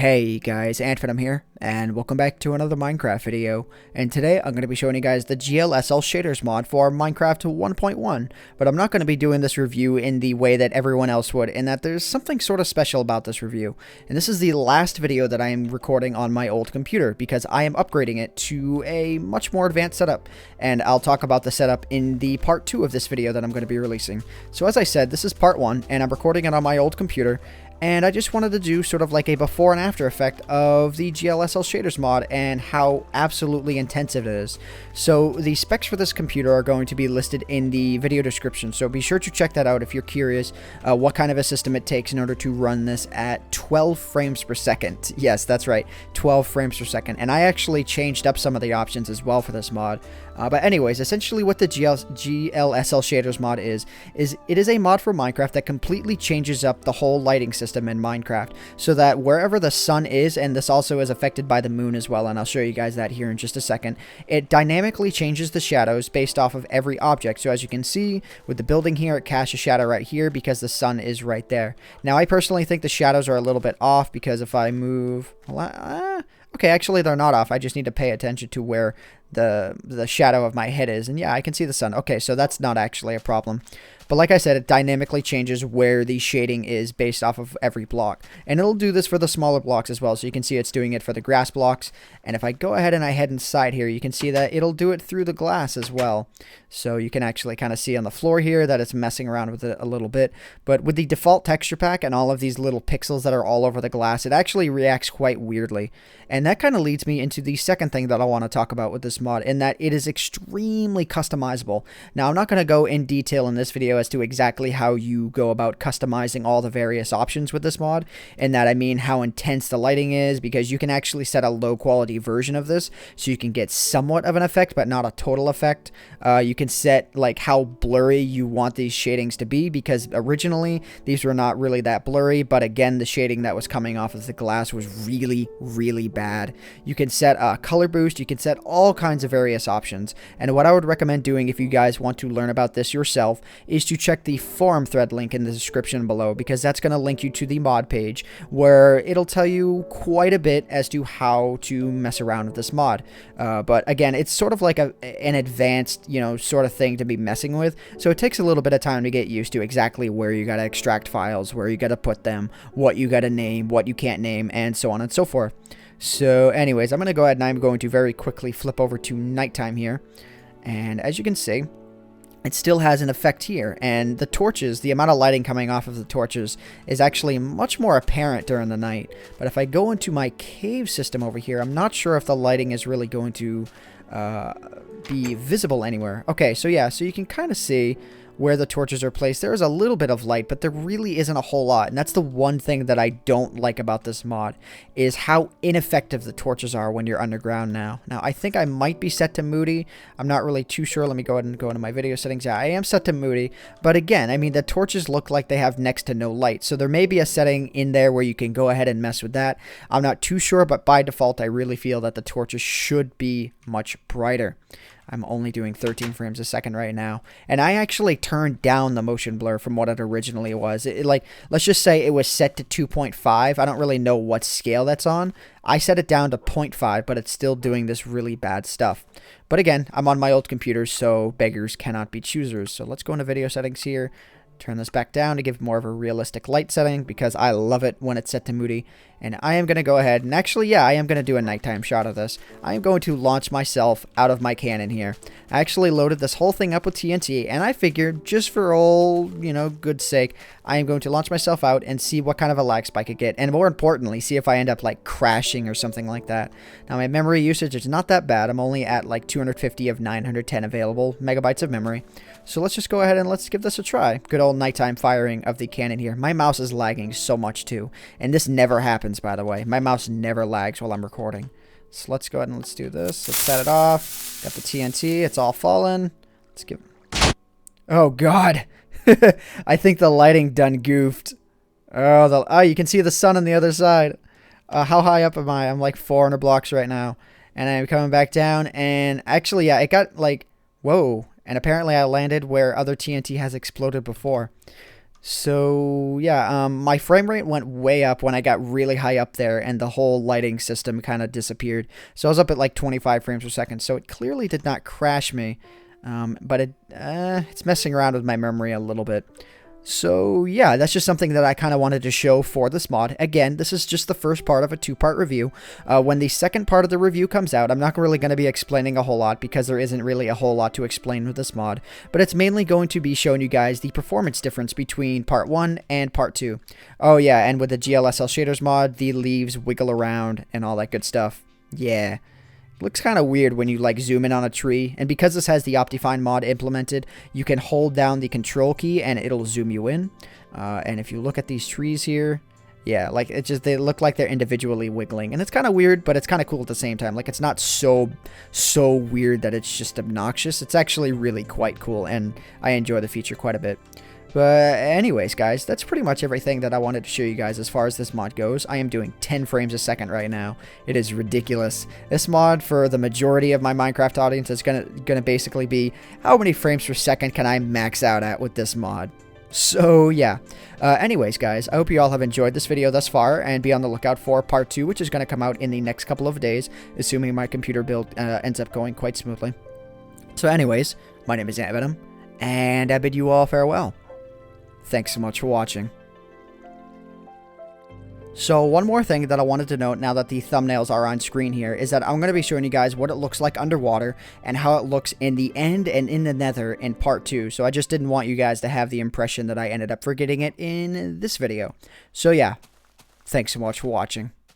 Hey guys, AntVenom here, and welcome back to another Minecraft video. And today I'm going to be showing you guys the GLSL Shaders mod for Minecraft 1.1. But I'm not going to be doing this review in the way that everyone else would, in that there's something sort of special about this review. And this is the last video that I am recording on my old computer, because I am upgrading it to a much more advanced setup. And I'll talk about the setup in the part 2 of this video that I'm going to be releasing. So as I said, this is part 1, and I'm recording it on my old computer. And I just wanted to do sort of like a before and after effect of the GLSL Shaders mod and how absolutely intensive it is. So the specs for this computer are going to be listed in the video description, so be sure to check that out if you're curious what kind of a system it takes in order to run this at 12 frames per second. Yes, that's right, 12 frames per second. And I actually changed up some of the options as well for this mod. But anyways, essentially what the GLSL Shaders mod is it is a mod for Minecraft that completely changes up the whole lighting system in Minecraft, so that wherever the sun is, and this also is affected by the moon as well, and I'll show you guys that here in just a second, it dynamically changes the shadows based off of every object. So as you can see with the building here, it casts a shadow right here because the sun is right there. Now I personally think the shadows are a little bit off, because if I move, okay, actually they're not off. I just need to pay attention to where the shadow of my head is, and yeah, I can see the sun. Okay, so that's not actually a problem. But like I said, it dynamically changes where the shading is based off of every block. And it'll do this for the smaller blocks as well. So you can see it's doing it for the grass blocks. And if I go ahead and I head inside here, you can see that it'll do it through the glass as well. So you can actually kind of see on the floor here that it's messing around with it a little bit. But with the default texture pack and all of these little pixels that are all over the glass, it actually reacts quite weirdly. And that kind of leads me into the second thing that I want to talk about with this mod, in that it is extremely customizable. Now, I'm not going to go in detail in this video as to exactly how you go about customizing all the various options with this mod, and that I mean how intense the lighting is, because you can actually set a low quality version of this so you can get somewhat of an effect but not a total effect. You can set like how blurry you want these shadings to be, because originally these were not really that blurry, but again, the shading that was coming off of the glass was really bad. You can set a color boost, you can set all kinds of various options, and what I would recommend doing if you guys want to learn about this yourself is to check the forum thread link in the description below, because that's going to link you to the mod page where it'll tell you quite a bit as to how to mess around with this mod. But again, it's sort of like an advanced, sort of thing to be messing with, so it takes a little bit of time to get used to exactly where you got to extract files, where you got to put them, what you got to name, what you can't name, and so on and so forth. So anyways, I'm going to go ahead and I'm going to very quickly flip over to nighttime here. And as you can see, it still has an effect here. And the torches, the amount of lighting coming off of the torches is actually much more apparent during the night. But if I go into my cave system over here, I'm not sure if the lighting is really going to be visible anywhere. Okay, so yeah, so you can kind of see where the torches are placed. There is a little bit of light, but there really isn't a whole lot. And that's the one thing that I don't like about this mod, is how ineffective the torches are when you're underground now. Now, I think I might be set to moody. I'm not really too sure. Let me go ahead and go into my video settings. Yeah, I am set to moody. But again, I mean, the torches look like they have next to no light. So there may be a setting in there where you can go ahead and mess with that. I'm not too sure, but by default, I really feel that the torches should be much brighter. I'm only doing 13 frames a second right now. And I actually turned down the motion blur from what it originally was. Let's just say it was set to 2.5. I don't really know what scale that's on. I set it down to 0.5, but it's still doing this really bad stuff. But again, I'm on my old computer, so beggars cannot be choosers. So let's go into video settings here. Turn this back down to give more of a realistic light setting, because I love it when it's set to moody. And I am going to go ahead and actually, yeah, I am going to do a nighttime shot of this. I am going to launch myself out of my cannon here. I actually loaded this whole thing up with TNT, and I figured just for old, good sake, I am going to launch myself out and see what kind of a lag spike I get. And more importantly, see if I end up like crashing or something like that. Now my memory usage is not that bad. I'm only at like 250 of 910 available megabytes of memory. So let's just go ahead and let's give this a try. Good old nighttime firing of the cannon here. My mouse is lagging so much too. And this never happens, by the way. My mouse never lags while I'm recording. So let's go ahead and let's do this. Let's set it off. Got the TNT. It's all fallen. Let's give... Oh, God. I think the lighting done goofed. Oh, you can see the sun on the other side. How high up am I? I'm like 400 blocks right now. And I'm coming back down. And actually, yeah, it got like... Whoa. And apparently I landed where other TNT has exploded before. So yeah, my frame rate went way up when I got really high up there and the whole lighting system kind of disappeared. So I was up at like 25 frames per second, so it clearly did not crash me, but it's messing around with my memory a little bit. So yeah, that's just something that I kind of wanted to show for this mod. Again, this is just the first part of a two-part review. When the second part of the review comes out, I'm not really going to be explaining a whole lot because there isn't really a whole lot to explain with this mod. But it's mainly going to be showing you guys the performance difference between part 1 and part 2. Oh yeah, and with the GLSL Shaders mod, the leaves wiggle around and all that good stuff. Yeah. Looks kind of weird when you like zoom in on a tree, and because this has the Optifine mod implemented, you can hold down the control key and it'll zoom you in. And if you look at these trees here, yeah, like they look like they're individually wiggling, and it's kind of weird, but it's kind of cool at the same time. Like, it's not so weird that it's just obnoxious. It's actually really quite cool, and I enjoy the feature quite a bit. But anyways, guys, that's pretty much everything that I wanted to show you guys as far as this mod goes. I am doing 10 frames a second right now. It is ridiculous. This mod, for the majority of my Minecraft audience, is gonna basically be how many frames per second can I max out at with this mod. So yeah, anyways guys, I hope you all have enjoyed this video thus far, and be on the lookout for part 2, which is going to come out in the next couple of days, assuming my computer build ends up going quite smoothly. So anyways, my name is AntVenom, and I bid you all farewell. Thanks so much for watching. So one more thing that I wanted to note now that the thumbnails are on screen here is that I'm going to be showing you guys what it looks like underwater and how it looks in the end and in the nether in part 2. So I just didn't want you guys to have the impression that I ended up forgetting it in this video. So yeah, thanks so much for watching.